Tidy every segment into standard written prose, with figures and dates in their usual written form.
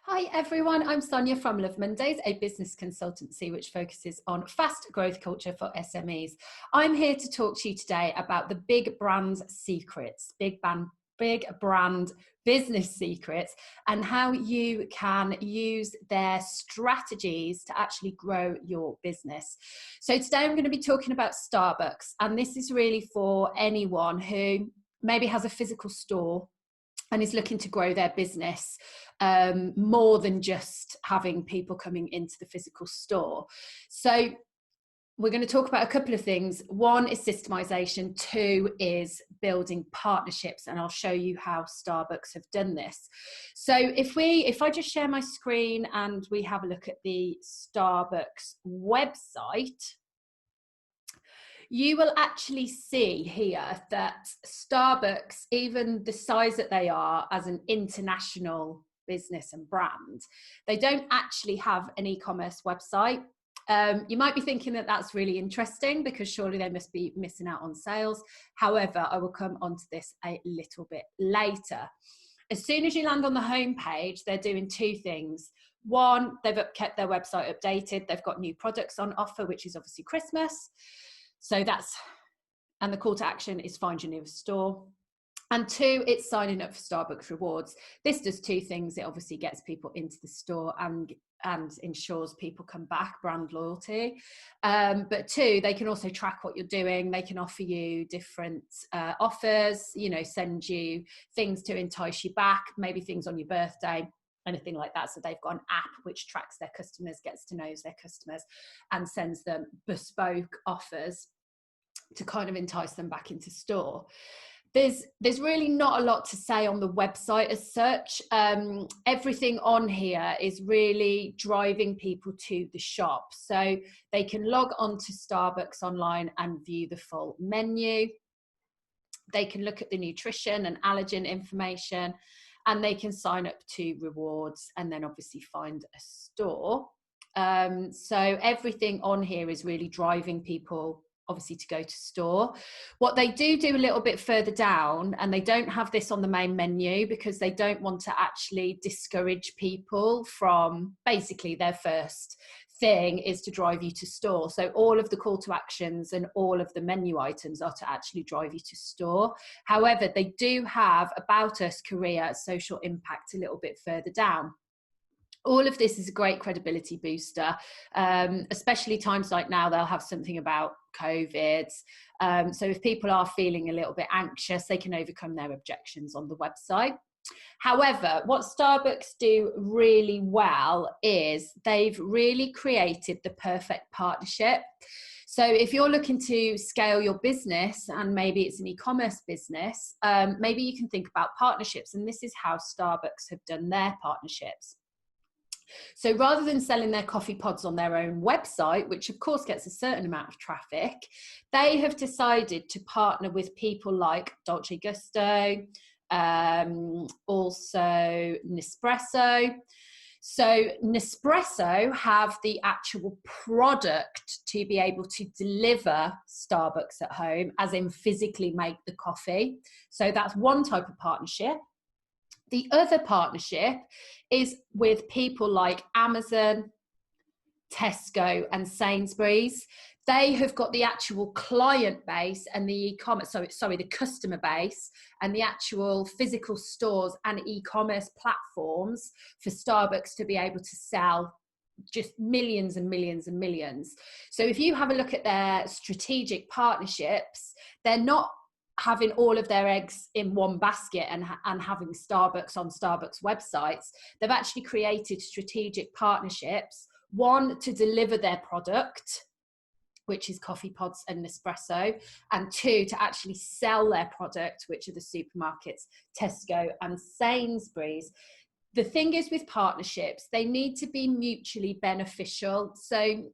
Hi everyone, I'm Sonia from Love Mondays, a business consultancy which focuses on fast growth culture for SMEs. I'm here to talk to you today about the big brand secrets, big brand business secrets, and how you can use their strategies to actually grow your business. So today I'm going to be talking about Starbucks, and this is really for anyone who maybe has a physical store and is looking to grow their business more than just having people coming into the physical store. So we're going to talk about a couple of things. One is systemization. Two is building partnerships, and I'll show you how Starbucks have done this. So if I just share my screen and we have a look at the Starbucks website, you will actually see here that Starbucks, even the size that they are as an international business and brand, they don't actually have an e-commerce website. You might be thinking that that's really interesting because surely they must be missing out on sales. However, I will come onto this a little bit later. As soon as you land on the homepage, they're doing two things. One, they've kept their website updated. They've got new products on offer, which is obviously Christmas. So and the call to action is find your nearest store. And two, it's signing up for Starbucks rewards. This does two things. It obviously gets people into the store and ensures people come back, brand loyalty. But two, they can also track what you're doing. They can offer you different offers, send you things to entice you back, maybe things on your birthday, anything like that. So they've got an app which tracks their customers, gets to know their customers, and sends them bespoke offers to kind of entice them back into store. There's really not a lot to say on the website as such. Everything on here is really driving people to the shop. So they can log on to Starbucks online and view the full menu. They can look at the nutrition and allergen information, and they can sign up to rewards and then obviously find a store. So everything on here is really driving people obviously to go to store. What they do a little bit further down, and they don't have this on the main menu because they don't want to actually discourage people from, basically their first thing is to drive you to store. So all of the call to actions and all of the menu items are to actually drive you to store. However, they do have About Us, career, social impact a little bit further down. All of this is a great credibility booster, especially times like now. They'll have something about COVID. So if people are feeling a little bit anxious, they can overcome their objections on the website. However, what Starbucks do really well is they've really created the perfect partnership. So if you're looking to scale your business, and maybe it's an e-commerce business, maybe you can think about partnerships. And this is how Starbucks have done their partnerships. So rather than selling their coffee pods on their own website, which of course gets a certain amount of traffic, they have decided to partner with people like Dolce Gusto, also Nespresso. So Nespresso have the actual product to be able to deliver Starbucks at home, as in physically make the coffee. So that's one type of partnership. The other partnership is with people like Amazon, Tesco and Sainsbury's. They have got the actual client base and the e-commerce, the customer base and the actual physical stores and e-commerce platforms for Starbucks to be able to sell just millions and millions and millions. So if you have a look at their strategic partnerships, they're not having all of their eggs in one basket and having Starbucks on Starbucks websites. They've actually created strategic partnerships, one to deliver their product, which is coffee pods and Nespresso, and two to actually sell their product, which are the supermarkets, Tesco and Sainsbury's. The thing is with partnerships, they need to be mutually beneficial. So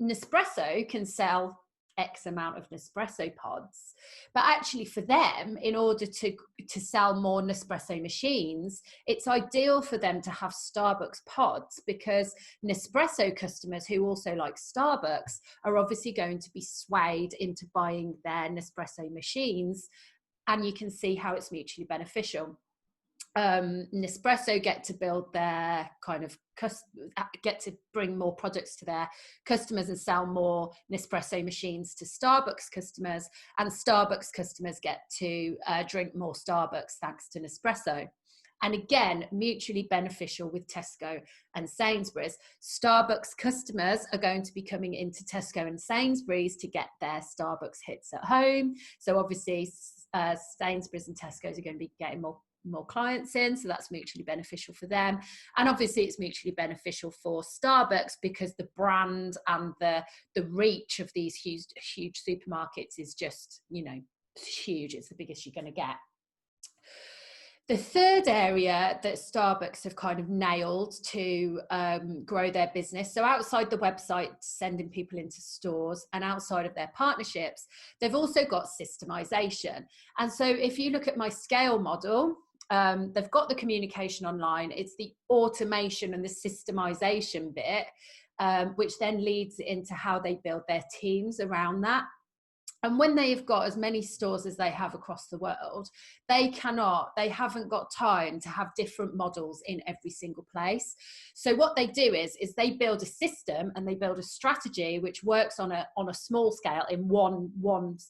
Nespresso can sell X amount of Nespresso pods, but actually for them, in order to sell more Nespresso machines, it's ideal for them to have Starbucks pods, because Nespresso customers who also like Starbucks are obviously going to be swayed into buying their Nespresso machines, and you can see how it's mutually beneficial. Nespresso get to build their kind of get to bring more products to their customers and sell more Nespresso machines to Starbucks customers, and Starbucks customers get to drink more Starbucks thanks to Nespresso. And again, mutually beneficial with Tesco and Sainsbury's. Starbucks customers are going to be coming into Tesco and Sainsbury's to get their Starbucks hits at home. So obviously Sainsbury's and Tesco's are going to be getting more clients in, so that's mutually beneficial for them. And obviously it's mutually beneficial for Starbucks because the brand and the reach of these huge supermarkets is just, you know, huge. It's the biggest you're going to get. The third area that Starbucks have kind of nailed to grow their business, so outside the website, sending people into stores, and outside of their partnerships, they've also got systemization. And so if you look at my scale model, they've got the communication online. It's the automation and the systemization bit, which then leads into how they build their teams around that. And when they've got as many stores as they have across the world, they haven't got time to have different models in every single place. So what they do is they build a system and they build a strategy which works on a small scale in one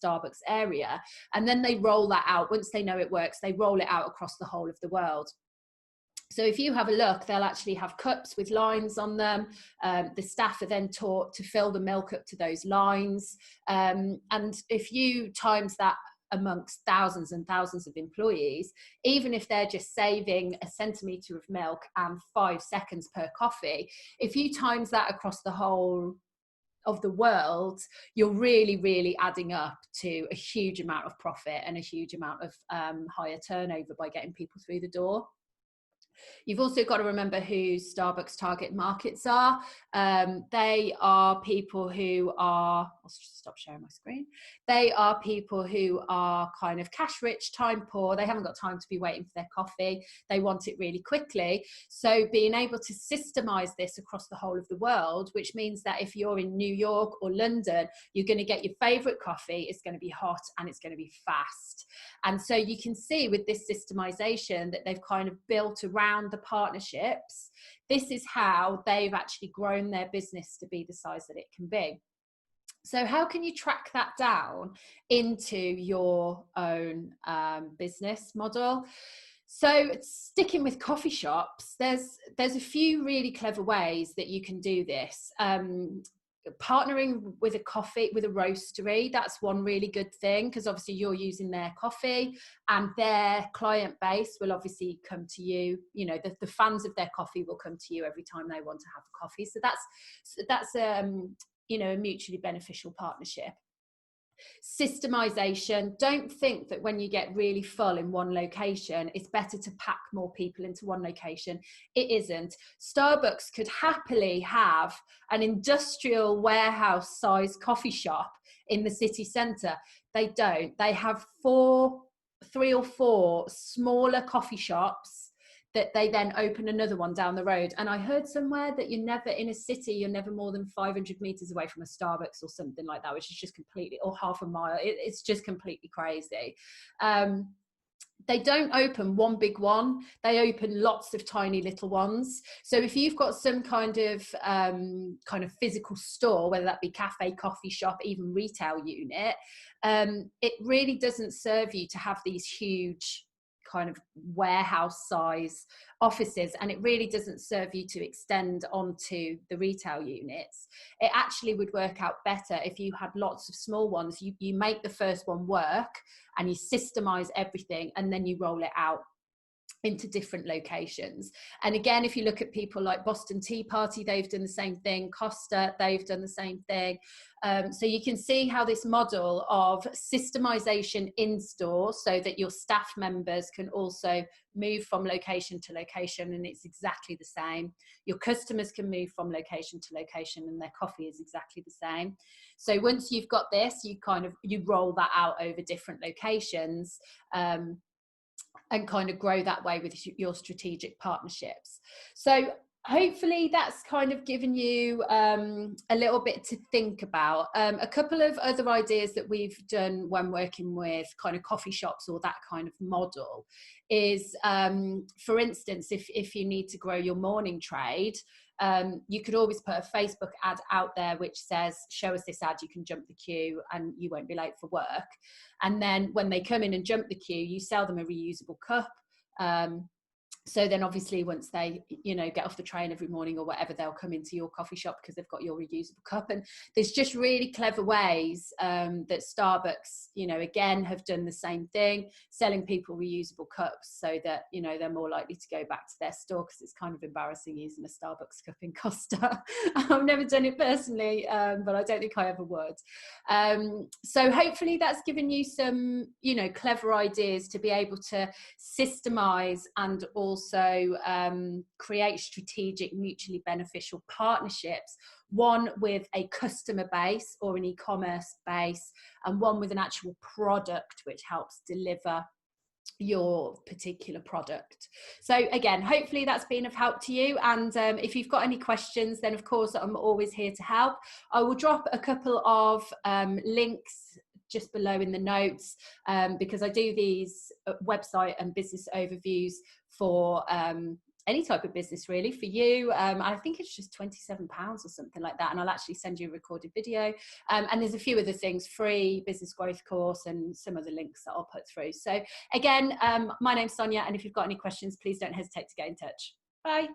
Starbucks area. And then they roll that out. Once they know it works, they roll it out across the whole of the world. So if you have a look, they'll actually have cups with lines on them. The staff are then taught to fill the milk up to those lines. And if you times that amongst thousands and thousands of employees, even if they're just saving a centimetre of milk and 5 seconds per coffee, if you times that across the whole of the world, you're really adding up to a huge amount of profit and a huge amount of higher turnover by getting people through the door. You've also got to remember who Starbucks target markets are. They are people who are, I'll just stop sharing my screen. They are people who are kind of cash rich, time poor. They haven't got time to be waiting for their coffee. They want it really quickly. So being able to systemize this across the whole of the world, which means that if you're in New York or London, you're going to get your favorite coffee. It's going to be hot and it's going to be fast. And so you can see with this systemization that they've kind of built around the partnerships. This is how they've actually grown their business to be the size that it can be. So how can you track that down into your own business model? So sticking with coffee shops, there's a few really clever ways that you can do this. Partnering with a roastery, that's one really good thing, because obviously you're using their coffee and their client base will obviously come to you. You know, the fans of their coffee will come to you every time they want to have a coffee. So that's you know, a mutually beneficial partnership. Systemization. Don't think that when you get really full in one location, it's better to pack more people into one location. It isn't. Starbucks could happily have an industrial warehouse size coffee shop in the city centre. They don't. They have 3 or 4 smaller coffee shops that they then open another one down the road. And I heard somewhere that you're never in a city, you're never more than 500 meters away from a Starbucks or something like that, which is just completely, or half a mile. It's just completely crazy. They don't open one big one. They open lots of tiny little ones. So if you've got some kind of physical store, whether that be cafe, coffee shop, even retail unit, it really doesn't serve you to have these huge kind of warehouse size offices, and it really doesn't serve you to extend onto the retail units. It actually would work out better if you had lots of small ones. You make the first one work and you systemize everything, and then you roll it out into different locations. And again, if you look at people like Boston Tea Party, they've done the same thing. Costa, they've done the same thing. So you can see how this model of systemization in store, so that your staff members can also move from location to location, and it's exactly the same. Your customers can move from location to location and their coffee is exactly the same. So once you've got this, you roll that out over different locations, and kind of grow that way with your strategic partnerships. So Hopefully that's kind of given you a little bit to think about. A couple of other ideas that we've done when working with kind of coffee shops or that kind of model is, for instance, if you need to grow your morning trade, you could always put a Facebook ad out there which says, show us this ad, you can jump the queue and you won't be late for work. And then when they come in and jump the queue, you sell them a reusable cup. So then obviously once they, you know, get off the train every morning or whatever, they'll come into your coffee shop because they've got your reusable cup. And there's just really clever ways that Starbucks, you know, again, have done the same thing, selling people reusable cups so that, you know, they're more likely to go back to their store, because it's kind of embarrassing using a Starbucks cup in Costa. I've never done it personally, but I don't think I ever would. So hopefully that's given you some, you know, clever ideas to be able to systemize and also create strategic, mutually beneficial partnerships, one with a customer base or an e-commerce base, and one with an actual product which helps deliver your particular product. So again, hopefully that's been of help to you, and if you've got any questions, then of course I'm always here to help. I will drop a couple of links just below in the notes, because I do these website and business overviews for any type of business really, for you. I think it's just £27 or something like that, and I'll actually send you a recorded video, and there's a few other things, free business growth course and some other links that I'll put through. So again, my name's Sonia, and if you've got any questions, please don't hesitate to get in touch. Bye.